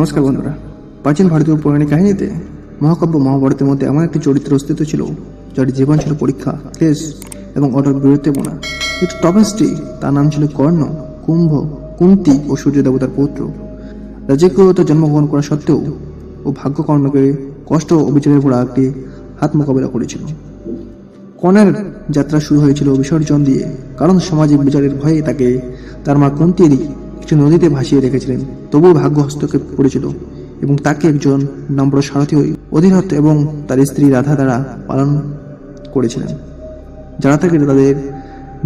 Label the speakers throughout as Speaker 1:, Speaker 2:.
Speaker 1: নমস্কার বন্ধুরা। প্রাচীন ভারতীয় পৌরাণিক কাহিনীতে মহাকাব্য মহাভারতের মধ্যে এমন একটি চরিত্র অস্তিত্ব ছিল যার জীবন ছিল পরীক্ষা, ক্লেশ এবং অটল বীরত্বপূর্ণ। একটু তপস্বী, তার নাম ছিল কর্ণ। কুম্ভ, কুন্তি ও সূর্য দেবতার পুত্র। রাজকীয়তা জন্মগ্রহণ করা সত্ত্বেও ও ভাগ্য কর্ণকে কষ্ট ও অবিচারের ভরা একটি হাত মোকাবেলা করেছিল। কর্ণের যাত্রা শুরু হয়েছিল বিসর্জন দিয়ে, কারণ সামাজিক বিচারের ভয়ে তাকে তার মা কুন্তির একটি নদীতে ভাসিয়ে রেখেছিলেন। তবুও ভাগ্য হস্তক্ষেপ করেছিল এবং তাকে একজন নম্র সারথী অধীনস্থ এবং তার স্ত্রী রাধা দ্বারা পালন করেছিলেন, যারা তাকে তাদের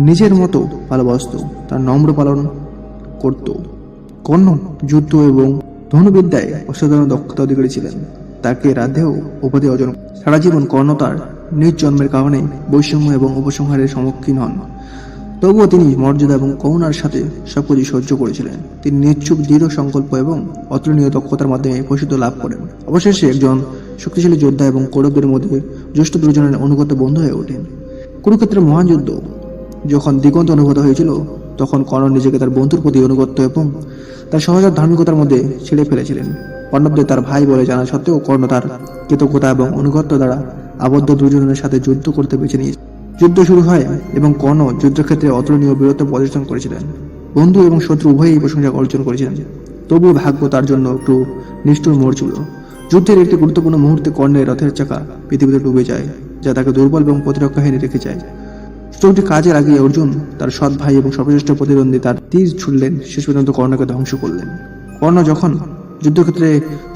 Speaker 1: নিজের মতো ভালোবাসত, তার নম্র পালন করত। কর্ণ যুদ্ধ এবং ধনুবিদ্যায় অসাধারণ দক্ষতা অধিকারী ছিলেন। তাকে রাধেয় উপাধি অর্জন। সারা জীবন কর্ণ তার নিজ জন্মের কারণে বৈষম্য এবং উপসংহারের সম্মুখীন হন। তবুও তিনি মর্যাদা এবং করুণার সাথে সবকিছু সহ্য করেছিলেন। তিনি নিশ্চুপ দৃঢ় সংকল্প এবং অতুলনীয় দক্ষতার মাধ্যমে প্রসিদ্ধ লাভ করেন। অবশেষে একজন শক্তিশালী যোদ্ধা এবং কৌরবদের মধ্যে জ্যেষ্ঠ দুজনের অনুগত বন্ধু হয়ে ওঠেন। কুরুক্ষেত্রের মহান যুদ্ধ যখন দিগন্ত অনুভূত হয়েছিল, তখন কর্ণ নিজেকে তার বন্ধুর প্রতি অনুগত এবং তার সহজাত ধার্মিকতার মধ্যে ছেড়ে ফেলেছিলেন। পাণ্ডবদের তার ভাই বলে জানা সত্ত্বেও কর্ণ তার কৃতজ্ঞতা এবং অনুগত্য দ্বারা আবদ্ধ দুজনের সাথে যুদ্ধ করতে বেছে নিয়েছে। যুদ্ধ শুরু হয় এবং কর্ণ যুদ্ধক্ষেত্রে অতুলনীয় বীরত্ব প্রদর্শন করেছিলেন। বন্ধু এবং শত্রু উভয়ই প্রশংসা অর্জন করেছিলেন। তবুও ভাগ্য তার জন্য একটু নিষ্ঠুর মোড় ছিল। যুদ্ধের একটি গুরুত্বপূর্ণ মুহূর্তে কর্ণের রথের চাকা পৃথিবীতে ডুবে যায়, যা তাকে দুর্বল এবং প্রতিরক্ষাহীন রেখে যায়। সুযোগটি কাজের আগে অর্জুন, তার সৎ ভাই এবং সর্বশ্রেষ্ঠ প্রতিদ্বন্দ্বী, তার তীর ছুড়লেন, শেষ পর্যন্ত কর্ণকে ধ্বংস করলেন। কর্ণ যখন যুদ্ধক্ষেত্রে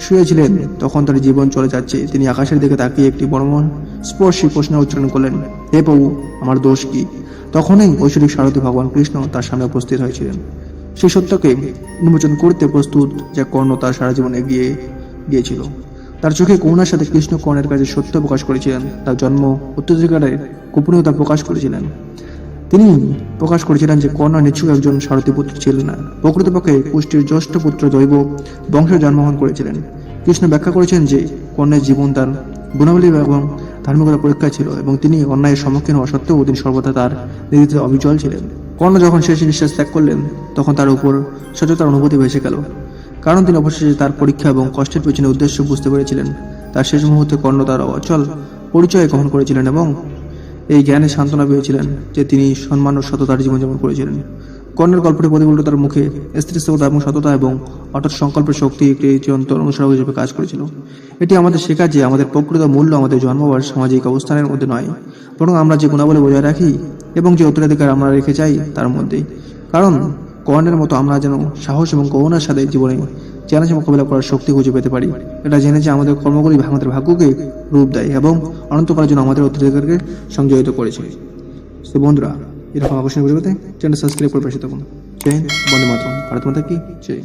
Speaker 1: শুয়েছিলেন, তখন তার জীবন চলে যাচ্ছে। তিনি আকাশের দিকে তাকিয়ে একটি মর্মস্পর্শী প্রশ্ন উচ্চারণ করলেন, হে প্রভু, আমার দোষ কি? তখনই ঐশ্বরিক সারথী ভগবান কৃষ্ণ তার সামনে উপস্থিত হয়েছিলেন, সেই সত্যকে উন্মোচন করতে প্রস্তুত যা কর্ণ তার সারা জীবন এগিয়ে গিয়েছিল। তার চোখে করুণার সাথে কৃষ্ণ কর্ণের কাছে সত্য প্রকাশ করেছিলেন। তার জন্ম উত্তরাধিকারের গোপনীয়তা প্রকাশ করেছিলেন। তিনি প্রকাশ করেছিলেন যে কর্ণ নিশ্চয়ই একজন সারথী পুত্র ছিলেন না, প্রকৃতপক্ষে পুষ্টির জ্যেষ্ঠ পুত্র দৈব বংশে জন্মগ্রহণ করেছিলেন। কৃষ্ণ ব্যাখ্যা করেছেন যে কর্ণের জীবন তার গুণাবলী এবং ধার্মিকতা পরীক্ষা ছিল এবং তিনি অন্যায়ের সম্মুখীন হওয়া সত্ত্বেও তিনি সর্বদা তার নেতৃত্বে অবিচল ছিলেন। কর্ণ যখন শেষ নিঃশ্বাস ত্যাগ করলেন, তখন তার উপর সচেতন অনুভূতি ভেসে গেল, কারণ তিনি অবশেষে তার পরীক্ষা এবং কষ্টের পেছনে উদ্দেশ্য বুঝতে পেরেছিলেন। তার শেষ মুহূর্তে কর্ণ তার অচল পরিচয় গ্রহণ করেছিলেন এবং এই জ্ঞানে সান্ত্বনা পেয়েছিলেন যে তিনি সম্মান ও সততার জীবনযাপন করেছিলেন। কর্ণের গল্পটি প্রতিফলিত তার মুখে স্থিতিস্থাপকতা এবং সততা এবং অটল সংকল্পের শক্তি একটি চিরন্তন অনুসরণ হিসেবে কাজ করেছিল। এটি আমাদের শেখায় যে আমাদের প্রকৃত মূল্য আমাদের জন্ম বা সামাজিক অবস্থানের মধ্যে নয়, বরং আমরা যে গুণাবলী বজায় রাখি এবং যে উত্তরাধিকার আমরা রেখে যাই তার মধ্যেই। কারণ কর্ণের মতো আমরা যেন সাহস এবং করুণার সাথে জীবনে চ্যালেঞ্জ মোকাবিলা করার শক্তি খুঁজে পেতে পারি। এটা জেনে যে আমাদের কর্মগুলি আমাদের ভাগ্যকে রূপ দেয় এবং অনন্তকালের জন্য আমাদের উত্তরাধিকারকে সংযোজিত করেছে। তো বন্ধুরা, এরকম আকর্ষণীয় ভিডিও পেতে চ্যানেল সাবস্ক্রাইব করে পাশে থাকুন। জয় হিন্দ, বন্দে মাতরম, ভারত মাতা কি জয়।